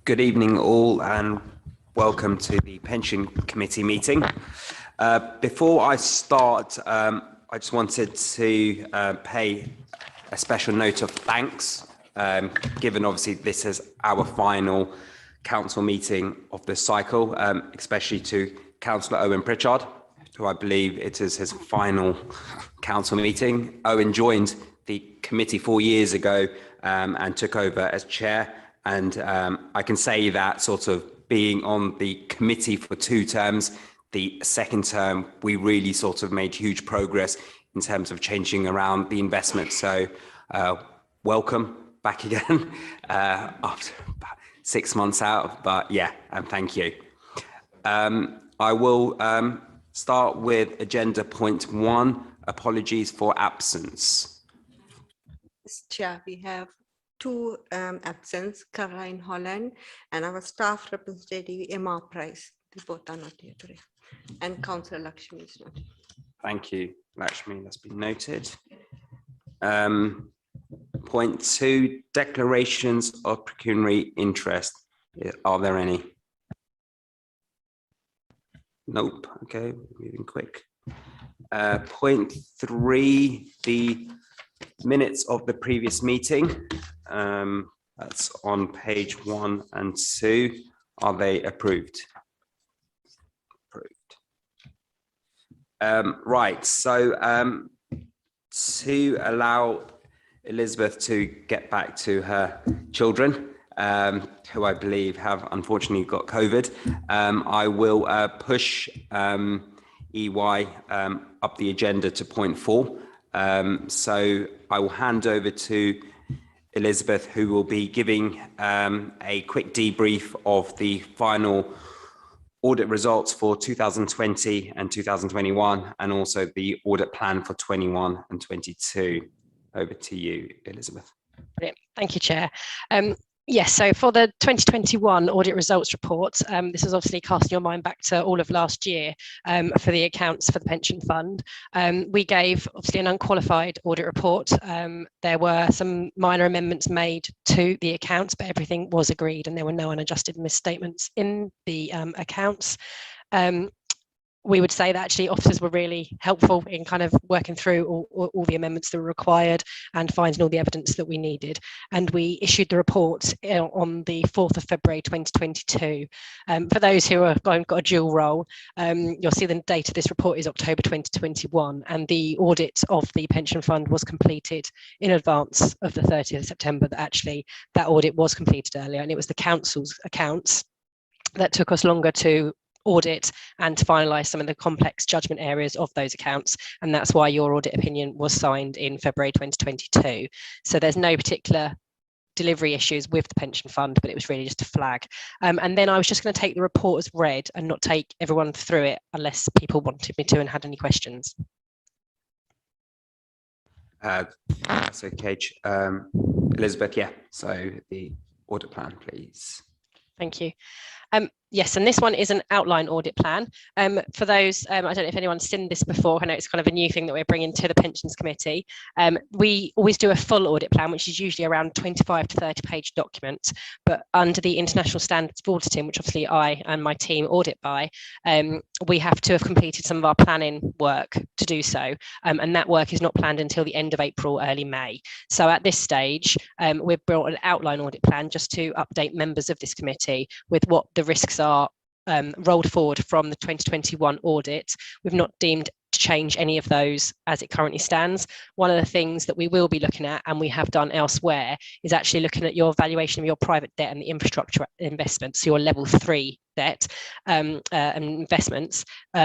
Good evening all and welcome to the Pension Committee meeting. Before I start, I just wanted to pay a special note of thanks, given obviously this is our final council meeting of the cycle, especially to Councillor Owen Pritchard, who I believe it is his final council meeting. Owen joined the committee 4 years ago and took over as chair. And I can say that sort of being on the committee for 2 terms, the second term, we really sort of made huge progress in terms of changing around the investment. So welcome back again after about 6 months out, but yeah, and thank you. I will start with agenda point 1, apologies for absence. Chair, we have 2 absence, Caroline Holland and our staff representative Emma Price. They both are not here today. And Councillor Lakshmi is not here. Thank you, Lakshmi, that's been noted. Point 2, declarations of pecuniary interest. Are there any? Nope, okay, moving quick. Point 3, the minutes of the previous meeting. That's on page 1 and 2. Are they approved? Approved. Right, so to allow Elizabeth to get back to her children, who I believe have unfortunately got COVID, I will push EY up the agenda to point 4. So I will hand over to Elizabeth, who will be giving a quick debrief of the final audit results for 2020 and 2021, and also the audit plan for 21 and 22. Over to you, Elizabeth. Brilliant. Thank you, Chair. Yes, so for the 2021 audit results report, this is obviously casting your mind back to all of last year for the accounts for the pension fund. We gave obviously an unqualified audit report. There were some minor amendments made to the accounts, but everything was agreed and there were no unadjusted misstatements in the accounts. We would say that actually officers were really helpful in kind of working through all the amendments that were required and finding all the evidence that we needed. And we issued the report on the 4th of February 2022. For those who have got a dual role, you'll see the date of this report is October 2021, and the audit of the pension fund was completed in advance of the 30th of September. That audit was completed earlier, and it was the council's accounts that took us longer to audit and to finalise some of the complex judgment areas of those accounts, and that's why your audit opinion was signed in February 2022. So there's no particular delivery issues with the pension fund, but it was really just a flag. And then I was just going to take the report as read and not take everyone through it unless people wanted me to and had any questions. That's okay. Elizabeth, yeah, so the audit plan, please. Thank you. Yes, and this one is an outline audit plan. For those, I don't know if anyone's seen this before, I know it's kind of a new thing that we're bringing to the Pensions Committee. We always do a full audit plan, which is usually around 25 to 30 page document, but under the International Standards for Auditing, which obviously I and my team audit by, we have to have completed some of our planning work to do so, and that work is not planned until the end of April, early May. So at this stage, we've brought an outline audit plan just to update members of this committee with what the risks are rolled forward from the 2021 audit. We've not deemed to change any of those as it currently stands. One of the things that we will be looking at, and we have done elsewhere, is actually looking at your valuation of your private debt and the infrastructure investments, your level 3 debt and investments,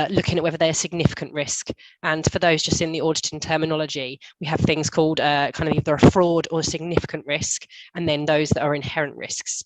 looking at whether they're significant risk. And for those just in the auditing terminology, we have things called kind of either a fraud or a significant risk, and then those that are inherent risks.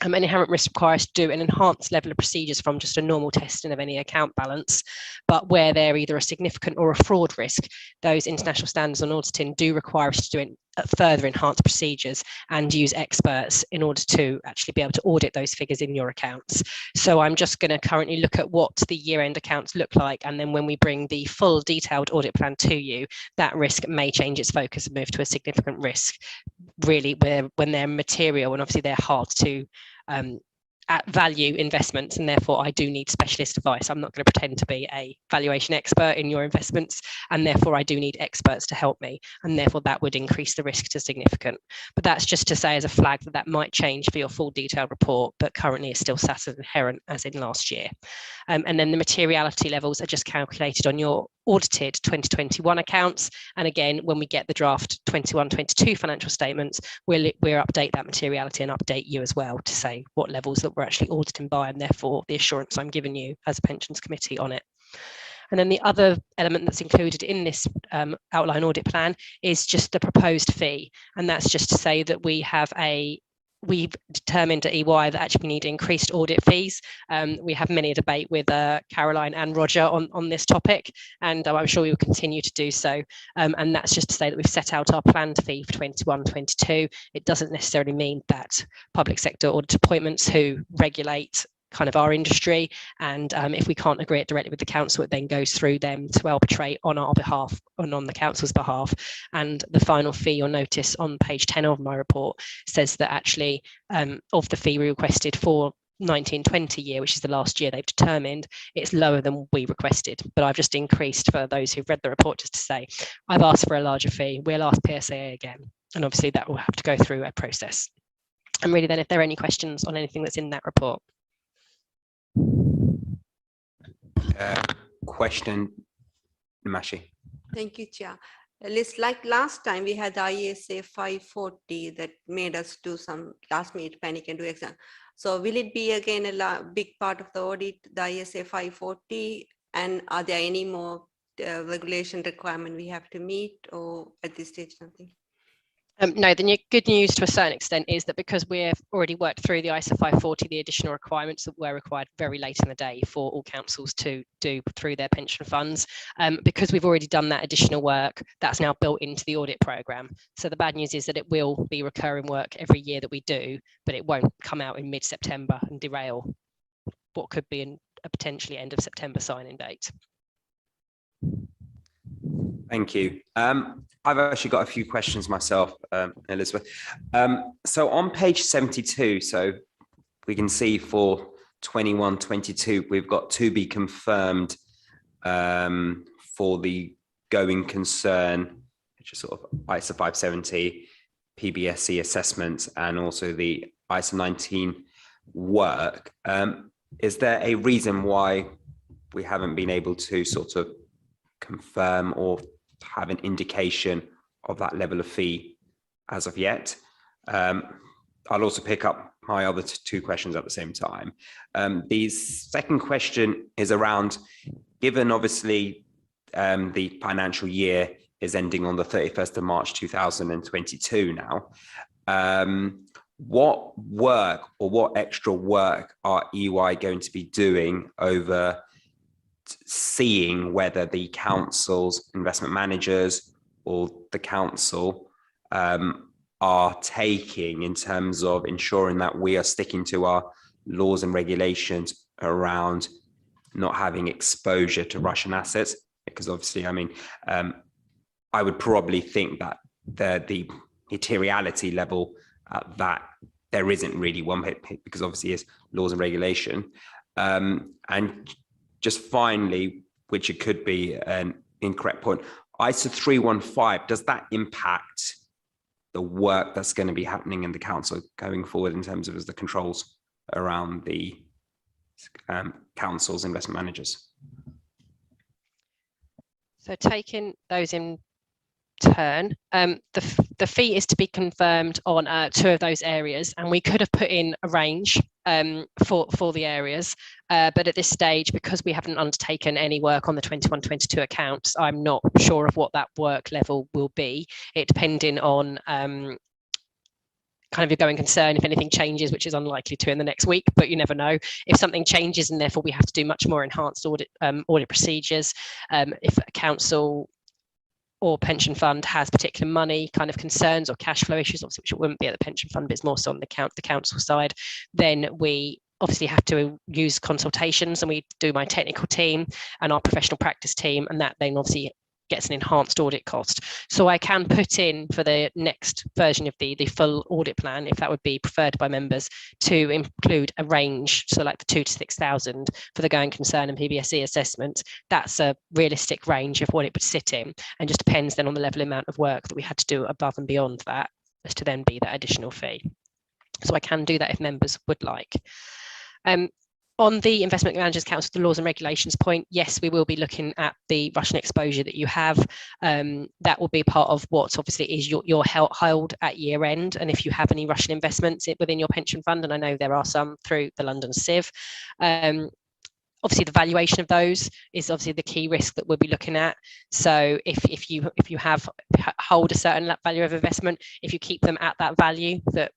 An inherent risk requires to do an enhanced level of procedures from just a normal testing of any account balance, but where they're either a significant or a fraud risk, those international standards on auditing do require us to do further enhanced procedures and use experts in order to actually be able to audit those figures in your accounts. So I'm just going to currently look at what the year-end accounts look like, and then when we bring the full detailed audit plan to you, that risk may change its focus and move to a significant risk, really, when they're material and obviously they're hard to at value investments, and therefore I do need specialist advice. I'm not going to pretend to be a valuation expert in your investments, and therefore I do need experts to help me, and therefore that would increase the risk to significant. But that's just to say as a flag that that might change for your full detailed report, but currently is still sat as inherent as in last year. And then the materiality levels are just calculated on your audited 2021 accounts, and again when we get the draft 21-22 financial statements, we'll update that materiality and update you as well to say what levels that we're actually auditing by, and therefore the assurance I'm giving you as a pensions committee on it. And then the other element that's included in this outline audit plan is just the proposed fee, and that's just to say that we've determined at EY that actually we need increased audit fees. We have many a debate with Caroline and Roger on this topic, and I'm sure we will continue to do so. And that's just to say that we've set out our planned fee for 21-22. It doesn't necessarily mean that public sector audit appointments who regulate kind of our industry, and if we can't agree it directly with the council, it then goes through them to arbitrate on our behalf and on the council's behalf. And the final fee or notice on page 10 of my report says that actually of the fee we requested for 19-20 year, which is the last year they've determined, it's lower than we requested. But I've just increased, for those who've read the report, just to say I've asked for a larger fee. We'll ask PSAA again, and obviously that will have to go through a process. And really then, if there are any questions on anything that's in that report. Question, Mashi. Thank you, Chair. It's like last time we had the ISA 540 that made us do some last minute panic and do exam. So will it be again a big part of the audit, the ISA 540? And are there any more regulation requirement we have to meet, or at this stage nothing? No, the good news to a certain extent is that because we've already worked through the ISA 540, the additional requirements that were required very late in the day for all councils to do through their pension funds, because we've already done that additional work, that's now built into the audit programme. So the bad news is that it will be recurring work every year that we do, but it won't come out in mid-September and derail what could be a potentially end of September signing date. Thank you. I've actually got a few questions myself, Elizabeth. So on page 72, so we can see for 21-22, we've got to be confirmed for the going concern, which is sort of ISA 570, PBSC assessments, and also the ISA 19 work. Is there a reason why we haven't been able to sort of confirm or have an indication of that level of fee as of yet? I'll also pick up my other two questions at the same time. The second question is around, given obviously the financial year is ending on the 31st of March 2022 now, what work or what extra work are EY going to be doing over seeing whether the council's investment managers or the council are taking in terms of ensuring that we are sticking to our laws and regulations around not having exposure to Russian assets? Because obviously, I mean, I would probably think that the materiality level that there isn't really one, because obviously it's laws and regulation. And just finally, which it could be an incorrect point, ISA 315, does that impact the work that's going to be happening in the council going forward in terms of as the controls around the council's investment managers? So taking those in turn, the fee is to be confirmed on 2 of those areas, and we could have put in a range for the areas, but at this stage, because we haven't undertaken any work on the 21-22 accounts, I'm not sure of what that work level will be. It depending on kind of your going concern if anything changes, which is unlikely to in the next week, but you never know. If something changes and therefore we have to do much more enhanced audit procedures, if a council or pension fund has particular money kind of concerns or cash flow issues, obviously which it wouldn't be at the pension fund, but it's more so on the council side, then we obviously have to use consultations, and we do my technical team and our professional practice team, and that then obviously gets an enhanced audit cost. So I can put in for the next version of the full audit plan, if that would be preferred by members, to include a range, so like the 2,000 to 6,000 for the going concern and PBSE assessment. That's a realistic range of what it would sit in, and just depends then on the level amount of work that we had to do above and beyond that as to then be that additional fee. So I can do that if members would like. On the Investment Managers Council, the laws and regulations point, yes, we will be looking at the Russian exposure that you have. That will be part of what obviously is your held at year end. And if you have any Russian investments within your pension fund, and I know there are some through the London Civ, obviously the valuation of those is obviously the key risk that we'll be looking at. So if you hold a certain value of investment, if you keep them at that value, that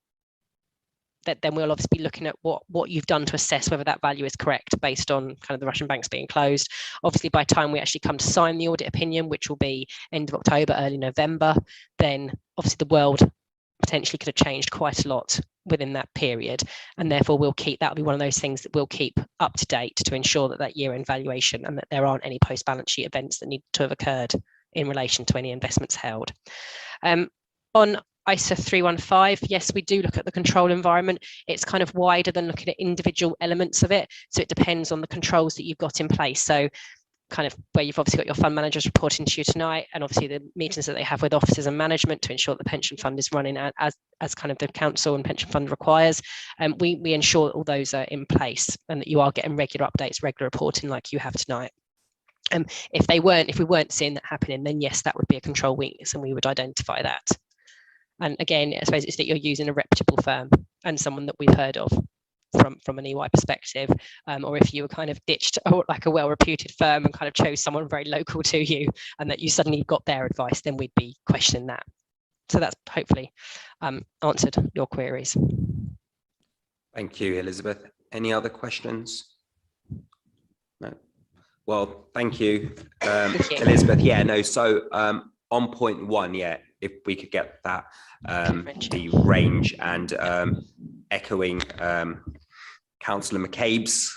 then we'll obviously be looking at what you've done to assess whether that value is correct based on kind of the Russian banks being closed. Obviously, by the time we actually come to sign the audit opinion, which will be end of October, early November, then obviously the world potentially could have changed quite a lot within that period. And therefore that'll be one of those things that we'll keep up to date to ensure that year-end valuation, and that there aren't any post-balance sheet events that need to have occurred in relation to any investments held. On ISA 315, yes, we do look at the control environment. It's kind of wider than looking at individual elements of it. So it depends on the controls that you've got in place. So kind of where you've obviously got your fund managers reporting to you tonight, and obviously the meetings that they have with officers and management to ensure the pension fund is running as kind of the council and pension fund requires. We ensure that all those are in place and that you are getting regular updates, regular reporting like you have tonight. If we weren't seeing that happening, then yes, that would be a control weakness, and we would identify that. And again, I suppose it's that you're using a reputable firm and someone that we've heard of from an EY perspective, or if you were kind of ditched like a well-reputed firm and kind of chose someone very local to you and that you suddenly got their advice, then we'd be questioning that. So that's hopefully answered your queries. Thank you, Elizabeth. Any other questions? No. Well, thank you, Elizabeth. Yeah, no, so on point one, yeah, if we could get that, the range, and echoing Councillor McCabe's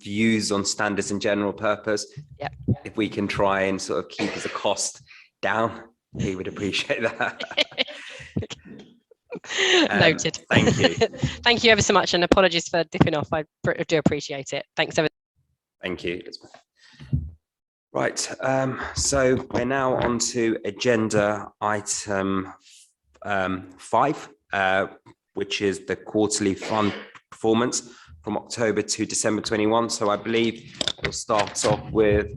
views on standards and general purpose. Yep. If we can try and sort of keep the cost down, we would appreciate that. Noted. Thank you. Thank you ever so much, and apologies for dipping off. I do appreciate it. Thanks ever. Thank you, Elizabeth. Right, so we're now on to agenda item 5, which is the quarterly fund performance from October to December 21. So I believe we'll start off with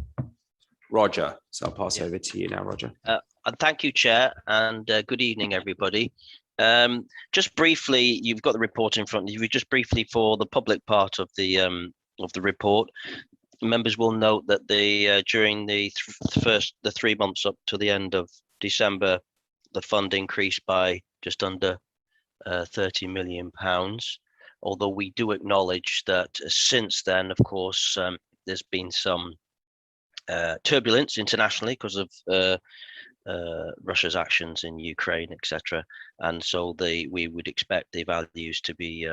Roger. So I'll pass over to you now, Roger. And thank you, Chair, and good evening, everybody. Just briefly, you've got the report in front of you. Just briefly for the public part of the report, members will note that during the 3 months up to the end of December, the fund increased by just under £30 million. Although we do acknowledge that since then, of course, there's been some turbulence internationally because of Russia's actions in Ukraine, etc. And so we would expect the values to be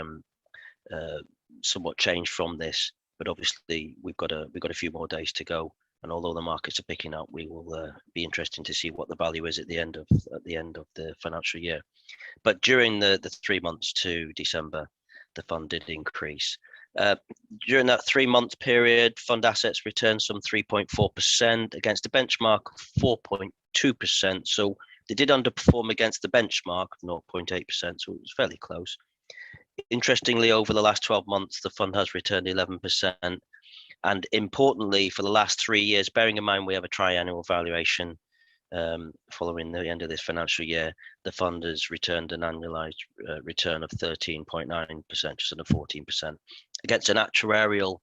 somewhat changed from this. But obviously, we've got a few more days to go, and although the markets are picking up, we will be interesting to see what the value is at the end of the financial year. But during the 3 months to December, the fund did increase. During that 3-month period, fund assets returned some 3.4% against a benchmark of 4.2%. So they did underperform against the benchmark of 0.8%. So it was fairly close. Interestingly, over the last 12 months, the fund has returned 11%. And importantly, for the last 3 years, bearing in mind we have a triennial valuation following the end of this financial year, the fund has returned an annualized return of 13.9%, just under 14%, against an actuarial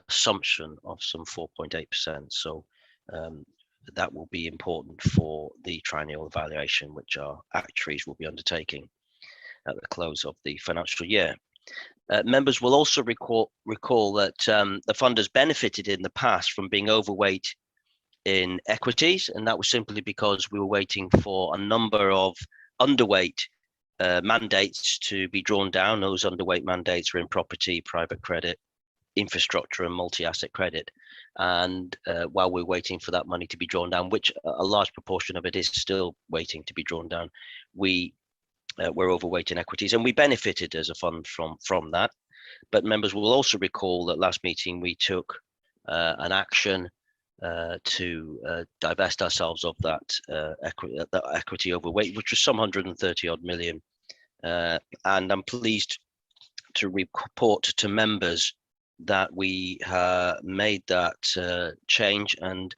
assumption of some 4.8%. So that will be important for the triennial evaluation, which our actuaries will be undertaking. at the close of the financial year. Members will also recall that the fund has benefited in the past from being overweight in equities, and that was simply because we were waiting for a number of underweight mandates to be drawn down. Those underweight mandates are in property, private credit, infrastructure, and multi-asset credit. And while we're waiting for that money to be drawn down, which a large proportion of it is still waiting to be drawn down, we're overweight in equities, and we benefited as a fund from that. But members will also recall that last meeting we took an action to divest ourselves of that equity overweight, which was some 130 odd million. And I'm pleased to report to members that we made that change and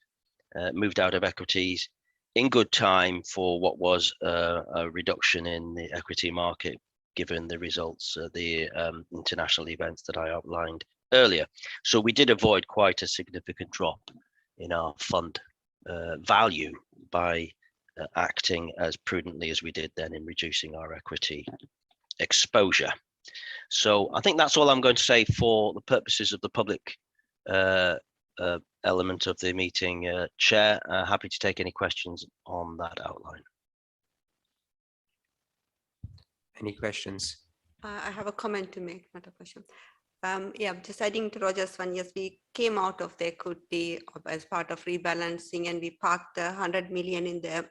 moved out of equities in good time for what was a reduction in the equity market, given the results of the international events that I outlined earlier. So we did avoid quite a significant drop in our fund value by acting as prudently as we did then in reducing our equity exposure. So I think that's all I'm going to say for the purposes of the public element of the meeting, Chair. Happy to take any questions on that outline. Any questions? I have a comment to make, not a question. Yeah, just adding to Roger's one, yes, we came out of the equity as part of rebalancing, and we parked 100 million in the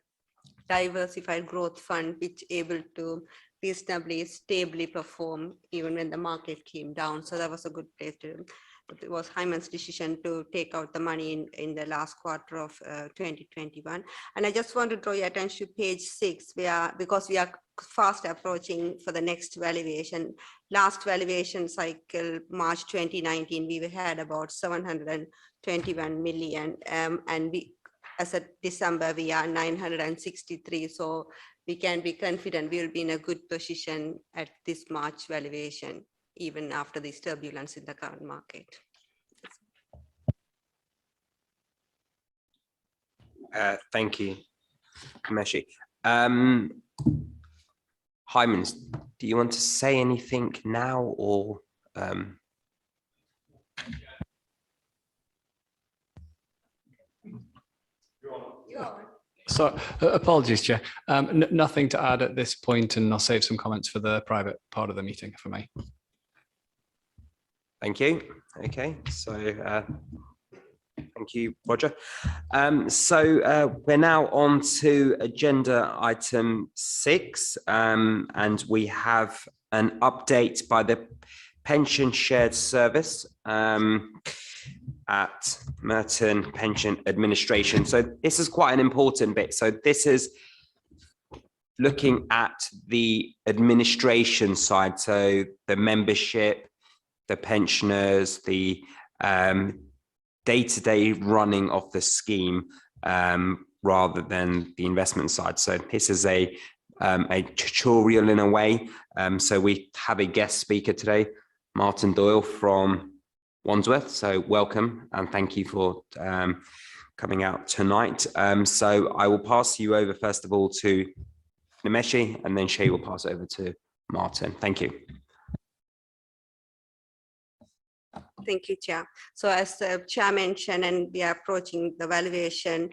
diversified growth fund, which able to reasonably stably perform even when the market came down. So that was a good place to, it was Hyman's decision to take out the money in the last quarter of 2021. And I just want to draw your attention to page 6, because we are fast approaching for the next valuation. Last valuation cycle, March 2019, we had about 721 million, and we, as of December, we are 963. So we can be confident we will be in a good position at this March valuation, even after this turbulence in the current market. Thank you, Kameshi. Hyman, do you want to say anything now, or? So apologies, Chair. Nothing to add at this point, and I'll save some comments for the private part of the meeting, if I may. Thank you. Okay, so thank you, Roger. We're now on to agenda item 6, and we have an update by the Pension Shared Service at Merton Pension Administration. So this is quite an important bit. So this is looking at the administration side, so the membership, the pensioners, the day-to-day running of the scheme, rather than the investment side. So this is a tutorial in a way. So we have a guest speaker today, Martin Doyle from Wandsworth. So welcome and thank you for coming out tonight. So I will pass you over first of all to Nimeshi, and then Shay will pass over to Martin. Thank you. Thank you, Chair. So as the Chair mentioned, and we are approaching the valuation,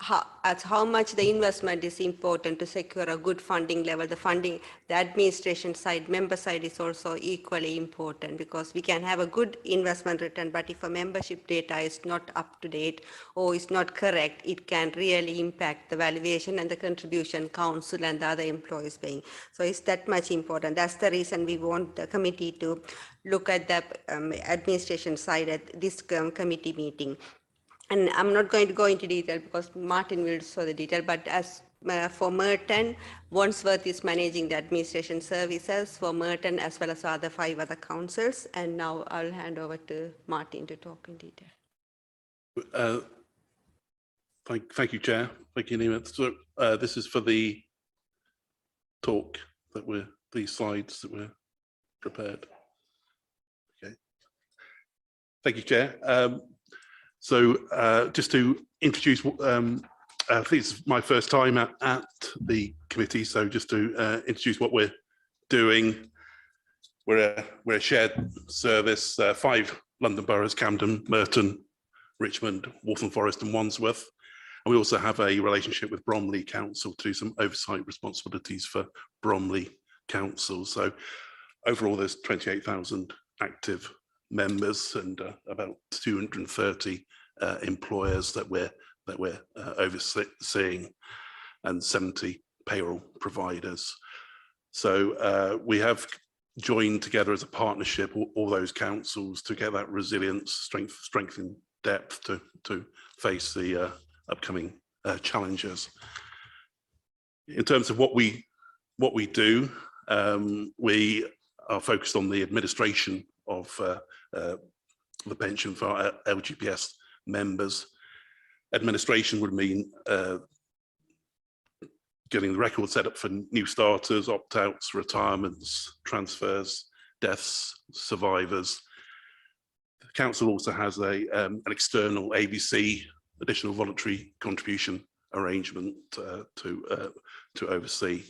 how much the investment is important to secure a good funding level. The funding, the administration side, member side is also equally important, because we can have a good investment return, but if a membership data is not up to date or is not correct, it can really impact the valuation and the contribution council and the other employees paying. So it's that much important. That's the reason we want the committee to look at the administration side at this committee meeting. And I'm not going to go into detail because Martin will show the detail, but as for Merton, Wandsworth is managing the administration services for Merton as well as other 5 other councils. And now I'll hand over to Martin to talk in detail. Thank you, Chair. Thank you, Nima. So this is for the talk that these slides that were prepared. Okay. Thank you, Chair. So just to introduce, I think it's my first time at the committee, so just to introduce what we're doing. We're a shared service, 5 London boroughs: Camden, Merton, Richmond, Waltham Forest and Wandsworth. And we also have a relationship with Bromley Council to do some oversight responsibilities for Bromley Council. So overall, there's 28,000 active members and about 230 employers that we're overseeing, and 70 payroll providers. So we have joined together as a partnership all those councils to get that resilience, strength and depth to face the upcoming challenges. In terms of what we do, we are focused on the administration of the pension for our LGPS members. Administration would mean getting the record set up for new starters, opt-outs, retirements, transfers, deaths, survivors. The council also has an external ABC, additional voluntary contribution arrangement to oversee.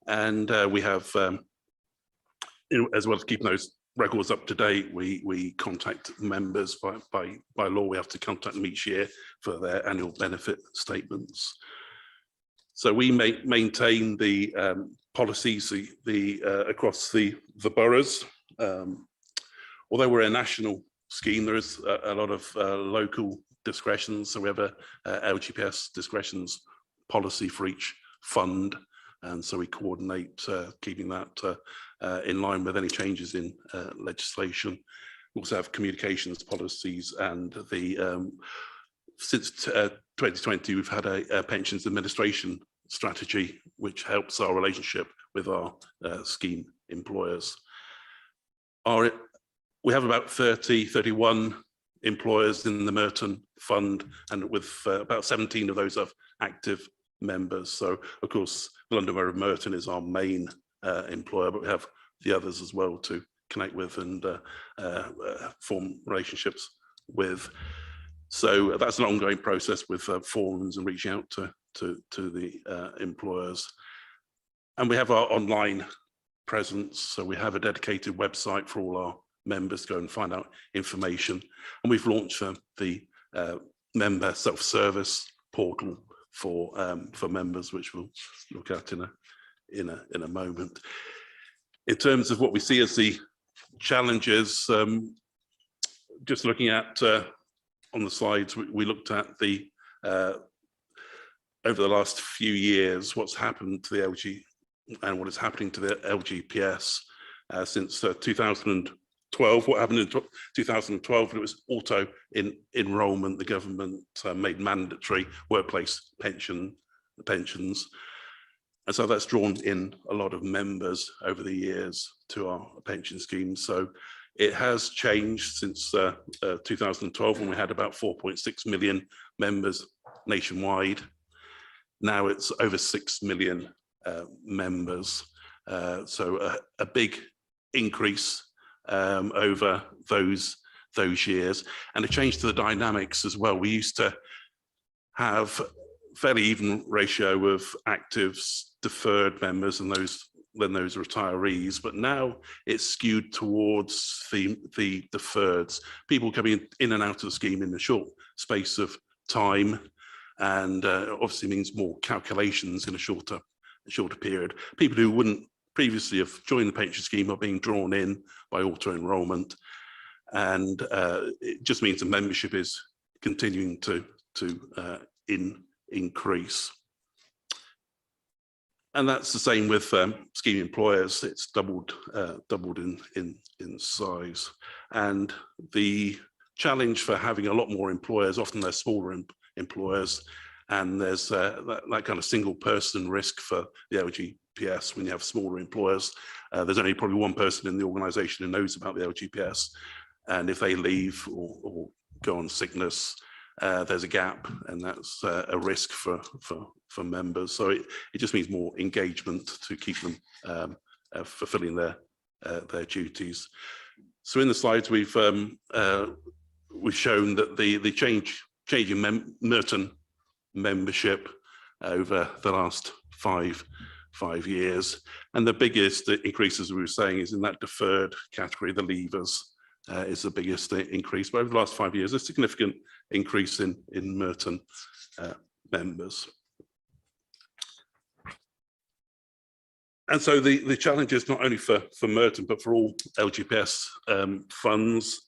And we have, as well as keeping those records up to date, we contact members by law. We have to contact them each year for their annual benefit statements. So we maintain the policies across the boroughs. Although we're a national scheme, there is a lot of local discretions. So we have a LGPS discretions policy for each fund, and so we coordinate keeping that in line with any changes in legislation. We also have communications policies, and since 2020 we've had a pensions administration strategy which helps our relationship with our scheme employers. We have about 31 employers in the Merton Fund, and with about 17 of those have active members. So of course the London Borough of Merton is our main employer, but we have the others as well to connect with and form relationships with. So that's an ongoing process with forums and reaching out to the employers. And we have our online presence. So we have a dedicated website for all our members to go and find out information. And we've launched the member self-service portal for members, which we'll look at in a moment. In terms of what we see as the challenges, just looking at on the slides, we looked at the over the last few years, what's happened to the LG and what is happening to the LGPS since 2012. What happened in 2012, it was auto enrollment. The government made mandatory workplace pensions. And so that's drawn in a lot of members over the years to our pension scheme. So it has changed since 2012, when we had about 4.6 million members nationwide. Now it's over 6 million members. So a big increase over those years, and a change to the dynamics as well. We used to have fairly even ratio of actives, deferred members, and those retirees, but now it's skewed towards the deferreds, people coming in and out of the scheme in a short space of time, and obviously means more calculations in a shorter period. People who wouldn't previously have joined the pension scheme are being drawn in by auto enrollment, and it just means the membership is continuing to increase. And that's the same with scheme employers. It's doubled in size. And the challenge for having a lot more employers, often they're smaller employers, and there's that kind of single person risk for the LGPS when you have smaller employers. There's only probably one person in the organisation who knows about the LGPS, and if they leave or go on sickness, there's a gap, and that's a risk for members. So it just means more engagement to keep them fulfilling their duties. So in the slides we've shown that the change in Merton membership over the last five 5 years. And the biggest increase, as we were saying, is in that deferred category. The leavers is the biggest increase. But over the last 5 years, a significant increase in Merton members. And so the challenge is not only for Merton, but for all LGPS funds,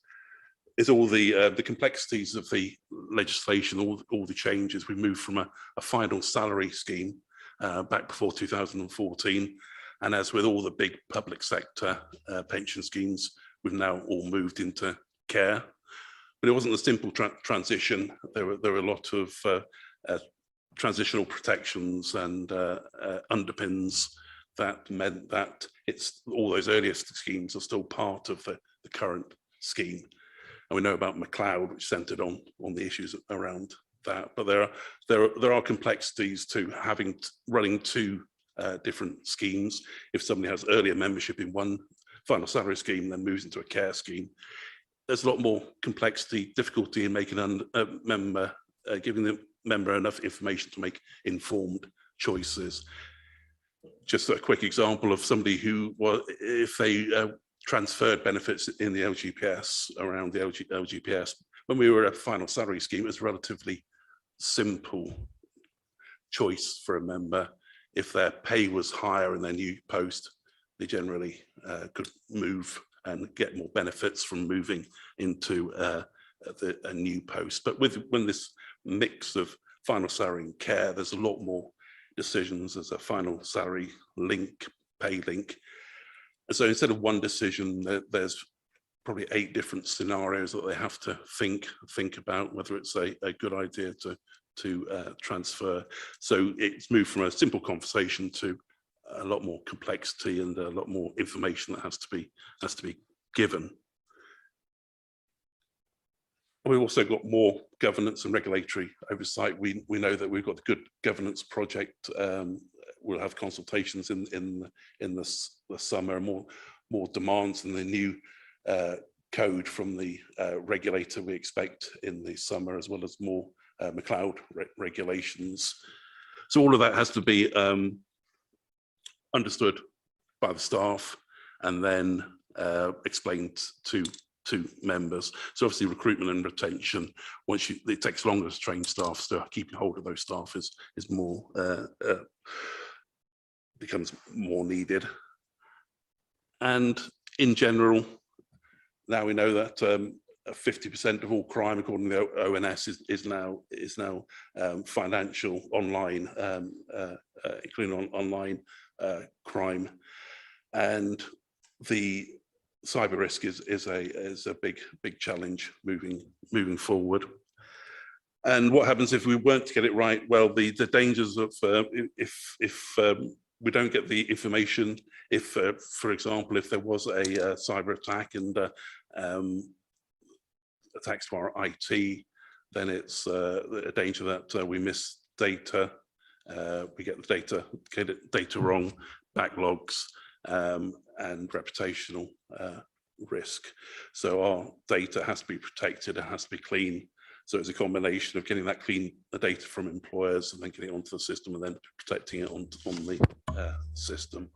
is all the complexities of the legislation, all the changes. We moved from a final salary scheme back before 2014. And as with all the big public sector pension schemes, we've now all moved into care. But it wasn't a simple transition. There were a lot of transitional protections and underpins that meant that all those earliest schemes are still part of the current scheme. And we know about McLeod, which centered on the issues around that. But there are complexities to running two different schemes. If somebody has earlier membership in one final salary scheme, then moves into a care scheme, there's a lot more complexity, difficulty in making giving the member enough information to make informed choices. Just a quick example of somebody who, if they transferred benefits in the LGPS, around the LGPS, when we were at a final salary scheme, it was a relatively simple choice for a member. If their pay was higher in their new post, they generally could move and get more benefits from moving into a new post. But when this mix of final salary and care, there's a lot more decisions. There's a final salary link, pay link. And so instead of one decision, there's probably 8 different scenarios that they have to think about whether it's a good idea to transfer. So it's moved from a simple conversation to a lot more complexity and a lot more information that has to be given. We've also got more governance and regulatory oversight. We know that we've got a good governance project. We'll have consultations in the summer, and more demands in the new code from the regulator we expect in the summer, as well as more McLeod regulations. So all of that has to be understood by the staff and then explained to members. So obviously recruitment and retention, it takes longer to train staff, so keeping hold of those staff is more becomes more needed. And in general, now we know that 50% of all crime, according to the ONS, is now financial online, including online crime, and the cyber risk is a big challenge moving forward. And what happens if we weren't to get it right? Well, the dangers of if we don't get the information, if for example, if there was a cyber attack and attacks to our IT, then it's a danger that we miss data, we get the data wrong, backlogs, and reputational risk. So our data has to be protected, it has to be clean. So it's a combination of getting that clean data from employers and then getting it onto the system and then protecting it on the system.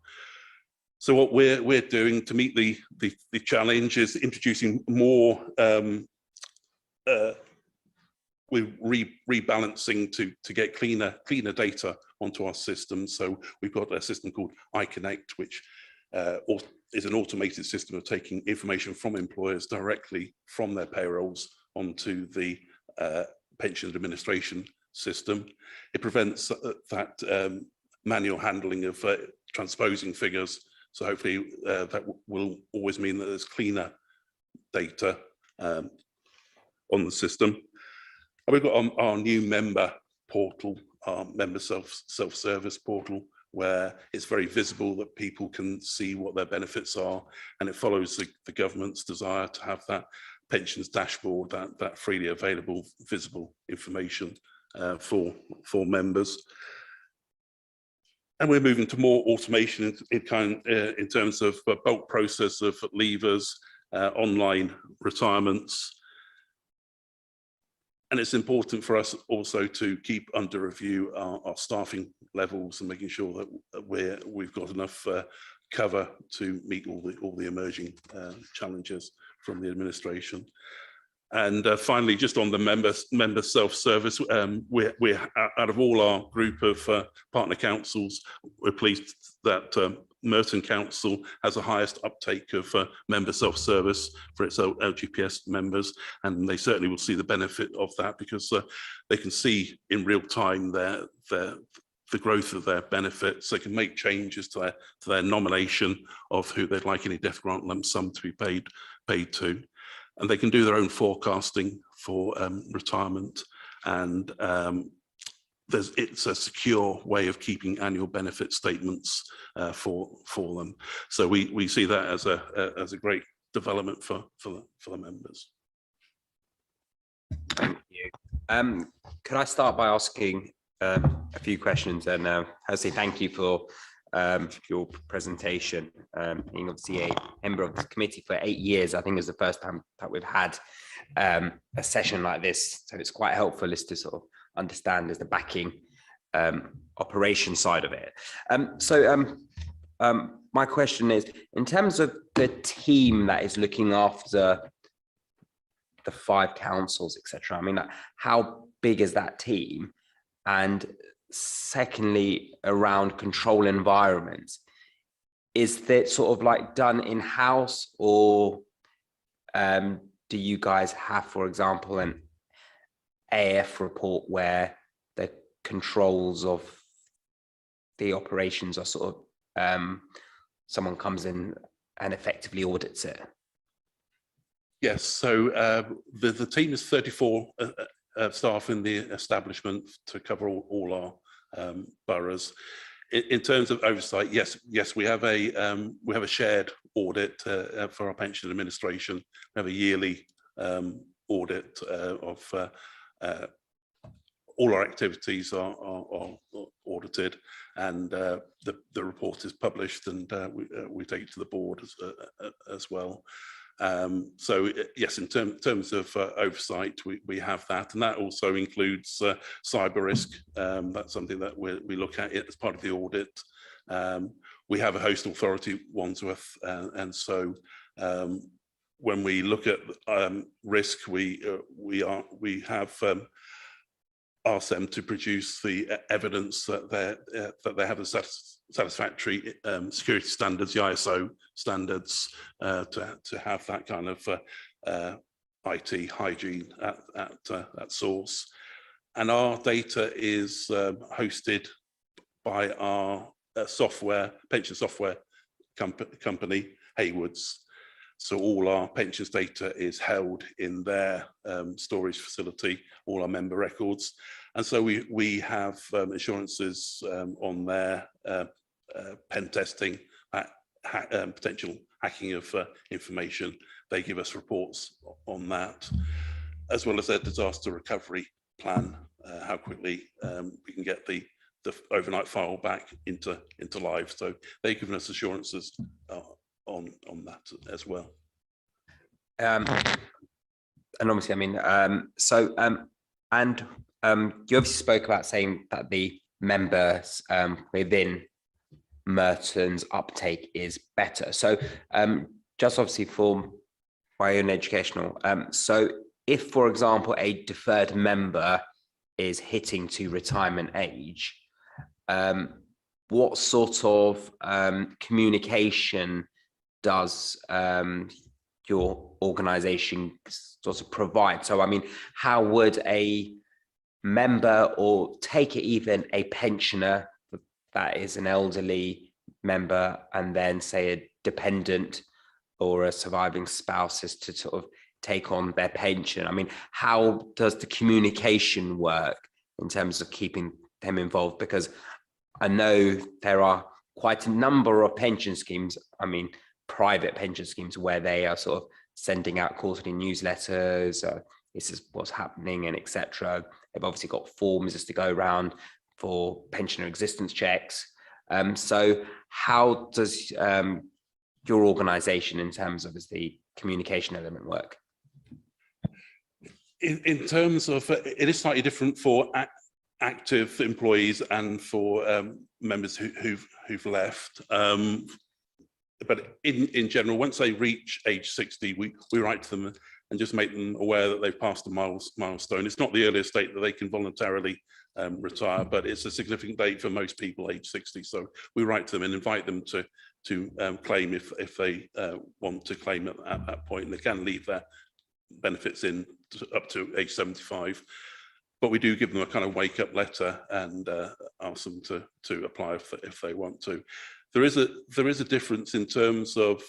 So what we're doing to meet the challenge is introducing more, we're rebalancing to get cleaner data onto our system. So we've got a system called iConnect, which is an automated system of taking information from employers directly from their payrolls onto the pension administration system. It prevents that manual handling of transposing figures. So hopefully that will always mean that there's cleaner data on the system. And we've got our new member portal, our member self-service portal, where it's very visible that people can see what their benefits are, and it follows the government's desire to have that pensions dashboard, that freely available, visible information for members. And we're moving to more automation in terms of bulk process of leavers, online retirements. And it's important for us also to keep under review our staffing levels and making sure that we've got enough cover to meet all the emerging challenges from the administration. And finally, just on the member self-service, we're out of all our group of partner councils, we're pleased that Merton Council has the highest uptake of member self-service for its LGPS members, and they certainly will see the benefit of that because they can see in real time the growth of their benefits. They can make changes to their nomination of who they'd like any death grant lump sum to be paid to. And they can do their own forecasting for retirement, and it's a secure way of keeping annual benefit statements for them. So we see that as a great development for the members. Thank you. Could I start by asking a few questions? And Jose, thank you for your presentation. Being obviously a member of the committee for 8 years, I think is the first time that we've had a session like this. So it's quite helpful is to sort of understand as the backing operation side of it. My question is, in terms of the team that is looking after the 5 councils, etc., I mean, how big is that team? And secondly, around control environments, is that sort of like done in-house, or do you guys have, for example, an AF report where the controls of the operations are sort of someone comes in and effectively audits it? Yes, so the team is 34 staff in the establishment to cover all our boroughs. In terms of oversight, yes, we have a shared audit for our pension administration. We have a yearly audit of all our activities are audited, and the report is published, and we take it to the board as well. So yes, in terms of oversight, we have that, and that also includes cyber risk. That's something that we look at as part of the audit. We have a host authority, Wandsworth, and so when we look at risk, we have asked them to produce the evidence that they have a satisfactory security standards, the ISO standards, to have that kind of IT hygiene at source. And our data is hosted by our pension software company, Hayward's. So all our pensions data is held in their storage facility, all our member records. And so we have assurances on their pen testing, potential hacking of information. They give us reports on that, as well as their disaster recovery plan, how quickly we can get the overnight file back into live. So they've given us assurances on that as well. And obviously, I mean, you obviously spoke about saying that the members within Merton's uptake is better. So just obviously for my own educational, so if, for example, a deferred member is hitting to retirement age, what sort of communication does your organization sort of provide? So I mean, how would a member, or take it even a pensioner that is an elderly member, and then say a dependent or a surviving spouse is to sort of take on their pension? I mean, how does the communication work in terms of keeping them involved? Because I know there are quite a number of pension schemes, I mean, private pension schemes, where they are sort of sending out quarterly newsletters, this is what's happening, and etc. They've obviously got forms just to go around for pensioner existence checks. So how does your organization, in terms of the communication element, work? In terms of, it is slightly different for active employees and for members who've left. But in general, once they reach age 60, we write to them and just make them aware that they've passed a milestone. It's not the earliest date that they can voluntarily retire, but it's a significant date for most people age 60. So we write to them and invite them to claim if they want to claim at that point, and they can leave their benefits in up to age 75. But we do give them a kind of wake-up letter and ask them to apply if they want to. There is a difference in terms of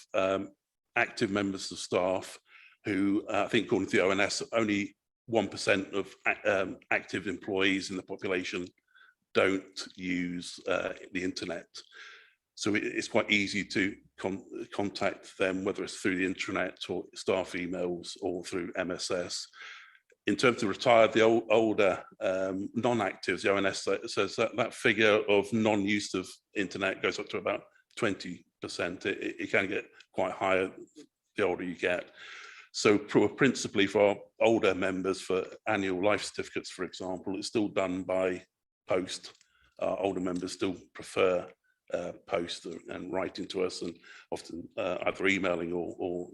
active members of staff who, I think according to the ONS, only 1% of active employees in the population don't use the internet. So it's quite easy to contact them, whether it's through the intranet or staff emails or through MSS. In terms of retired, the older non-actives, the ONS says that figure of non-use of internet goes up to about 20%. It can get quite higher the older you get. So principally for our older members, for annual life certificates, for example, it's still done by post. Older members still prefer post and writing to us, and often either emailing or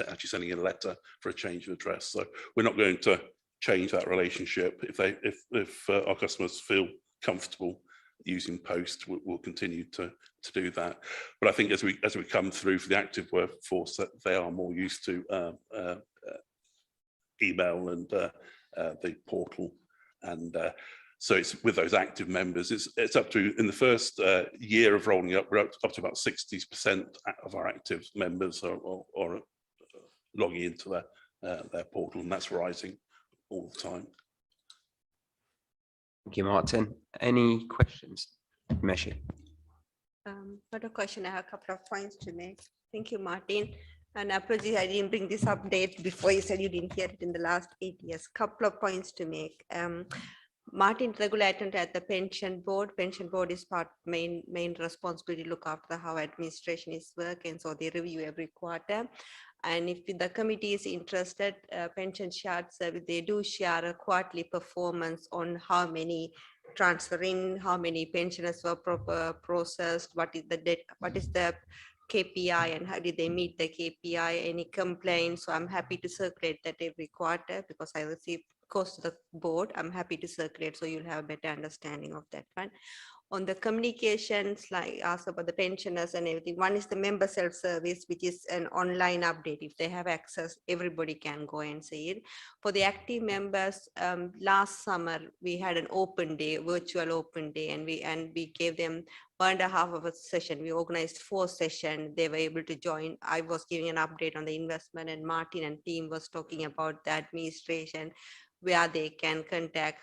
actually sending in a letter for a change of address. So we're not going to change that relationship. If our customers feel comfortable using post, we'll continue to do that. But I think as we come through for the active workforce, that they are more used to email and the portal, and so it's with those active members, it's up to, in the first year of rolling up, we're up to about 60% of our active members are logging into their portal, and that's rising all the time. Thank you, Martin. Any questions, Meshi? Not a question. I have a couple of points to make. Thank you, Martin. And apologies, I didn't bring this update before. You said you didn't hear it in the last 8 years. Couple of points to make. Martin, regular attendant at the pension board. Pension board is main responsibility to look after how administration is working. So they review every quarter. And if the committee is interested, pension share service, they do share a quarterly performance on how many transfer in, how many pensioners were processed, what is the KPI, and how did they meet the KPI, any complaints. So I'm happy to circulate that every quarter because I receive goes to the board. I'm happy to circulate so you'll have a better understanding of that one. On the communications, like ask about the pensioners and everything. One is the member self-service, which is an online update. If they have access, everybody can go and see it. For the active members, last summer we had an open day, virtual open day, and we gave them 1.5 hour session. We organized 4 sessions. They were able to join. I was giving an update on the investment, and Martin and team was talking about the administration, where they can contact,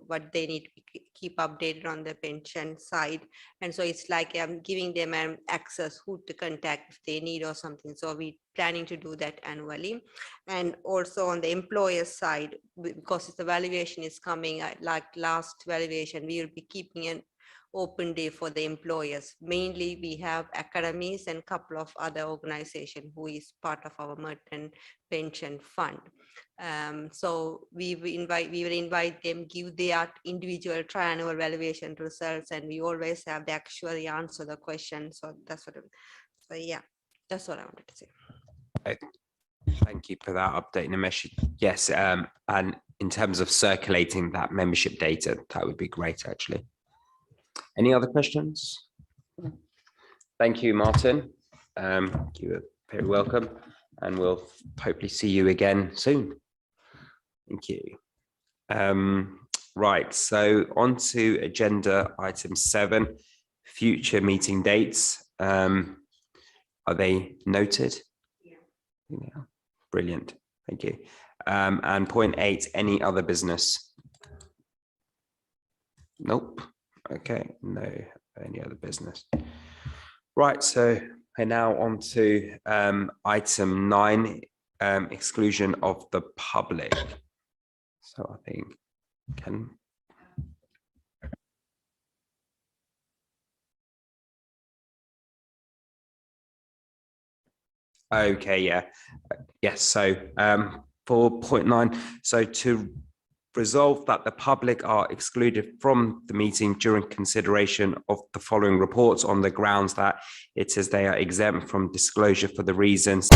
what they need to keep updated on the pension side. And so it's like I'm giving them access who to contact if they need or something. So we're planning to do that annually. And also on the employer side, because the valuation is coming, like last valuation, we will be keeping an open day for the employers. Mainly we have academies and a couple of other organizations who is part of our Merton Pension Fund. So we will invite them, give their individual triannual valuation results, and we always have the actuary answer the question. So that's what. So yeah, that's what I wanted to say. Thank you for that update, Nimesh. Yes, and in terms of circulating that membership data, that would be great, actually. Any other questions? Thank you, Martin. You're very welcome, and we'll hopefully see you again soon. Thank you. Right, so on to agenda item 7, future meeting dates. Are they noted? Yeah. Brilliant, thank you. And point 8, any other business? Nope. Okay, no, any other business. Right, so we're now on to item 9, exclusion of the public. So I think okay, yeah, yes. So For point 9, so to resolve that the public are excluded from the meeting during consideration of the following reports on the grounds that it says they are exempt from disclosure for the reasons